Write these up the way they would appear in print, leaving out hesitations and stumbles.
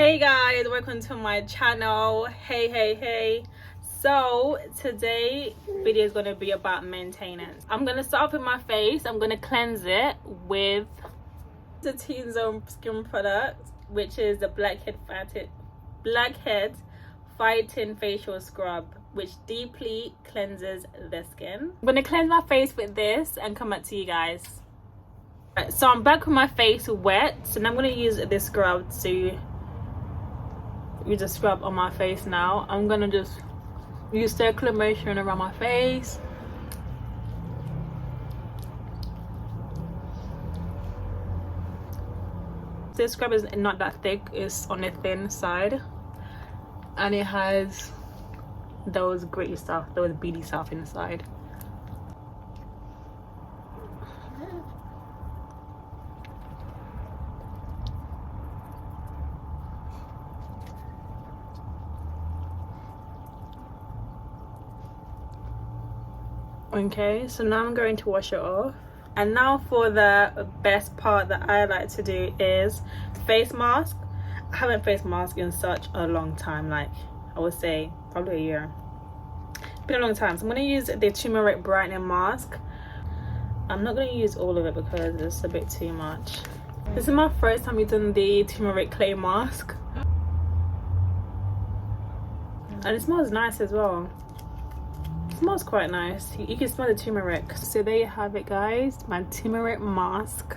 Hey guys, welcome to my channel. Hey. So today video is going to be about maintenance. I'm going to start off with my face. I'm going to cleanse it with the Teen Zone skin product, which is the blackhead fighting facial scrub, which deeply cleanses the skin. I'm going to cleanse my face with this and come back to you guys. Right, so I'm back with my face wet, so now I'm going to use this scrub to use a scrub on my face. Now I'm gonna just use circular motion around my face. This scrub is not that thick, it's on the thin side, and it has those gritty stuff, those beady stuff inside. Okay, so now I'm going to wash it off. And now for the best part that I like to do is face mask. I haven't face masked in such a long time, like I would say probably a year. Been a long time. So I'm going to use the turmeric brightening mask. I'm not going to use all of it because it's a bit too much. This is my first time using the turmeric clay mask, and it smells nice as well. Smells quite nice. You can smell the turmeric. So there you have it, guys, my turmeric mask,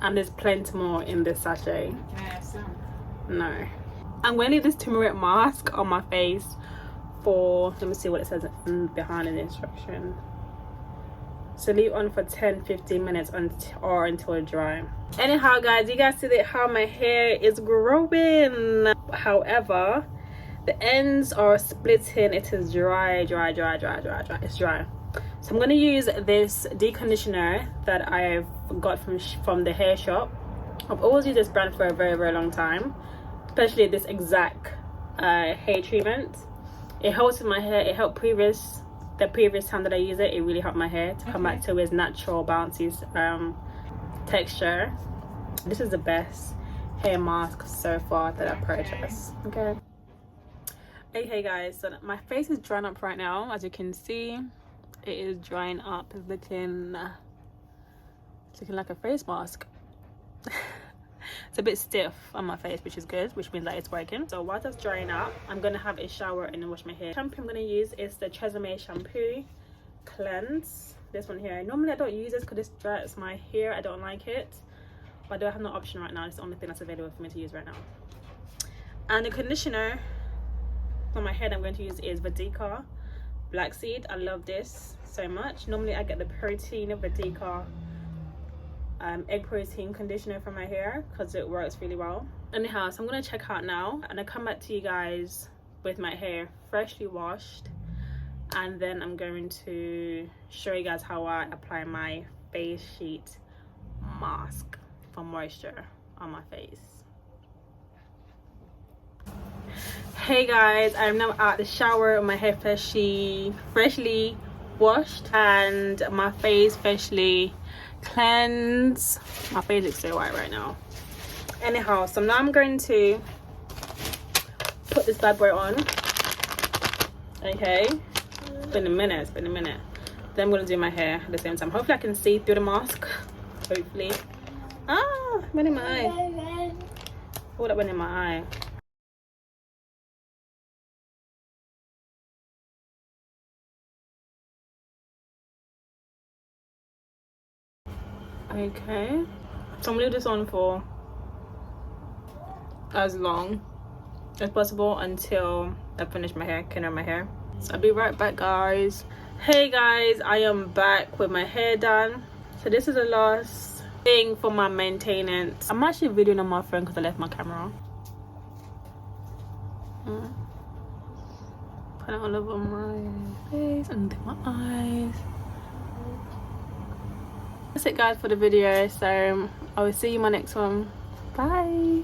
and there's plenty more in this sachet. Can I have some? No, I'm gonna leave this turmeric mask on my face for, let me see what it says behind in the instruction. So leave on for 10-15 minutes or until it dry. Anyhow guys, you guys see that how my hair is growing. However, the ends are splitting. It is dry. It's dry. So I'm going to use this deconditioner that I've got from the hair shop. I've always used this brand for a very long time, especially this exact hair treatment. It helps with my hair. It helped the previous time that I use it. It really helped my hair to come back to its natural bouncy texture. This is the best hair mask so far that I've purchased. Okay. Hey guys, so my face is drying up right now. As you can see, it is drying up. It's looking like a face mask. It's a bit stiff on my face, which is good, which means that it's working. So while that's drying up, I'm gonna have a shower and then wash my hair. The shampoo I'm gonna use is the Tresemme shampoo cleanse. This one here. Normally I don't use this because this dries my hair. I don't like it, but I don't have no option right now. It's the only thing that's available for me to use right now. And the conditioner on my head I'm going to use is Vadika Black Seed. I love this so much. Normally I get the protein of Vadika egg protein conditioner for my hair because it works really well. Anyhow, so I'm going to check out now and I'll come back to you guys with my hair freshly washed, and then I'm going to show you guys how I apply my face sheet mask for moisture on my face. Hey guys, I'm now out the shower. My hair freshly washed and my face freshly cleansed. My face looks so white right now. Anyhow, so now I'm going to put this bad boy on. Okay, it's been a minute. Then I'm gonna do my hair at the same time. Hopefully I can see through the mask. Hopefully. Went in my eye. Oh, that went in my eye. Okay, so I'm gonna leave this on for as long as possible until I finish my hair, curling my hair. So I'll be right back, guys. Hey guys, I am back with my hair done. So this is the last thing for my maintenance. I'm actually videoing on my phone because I left my camera on. Put it all over my face and my eyes. That's it guys for the video, so I will see you in my next one. Bye.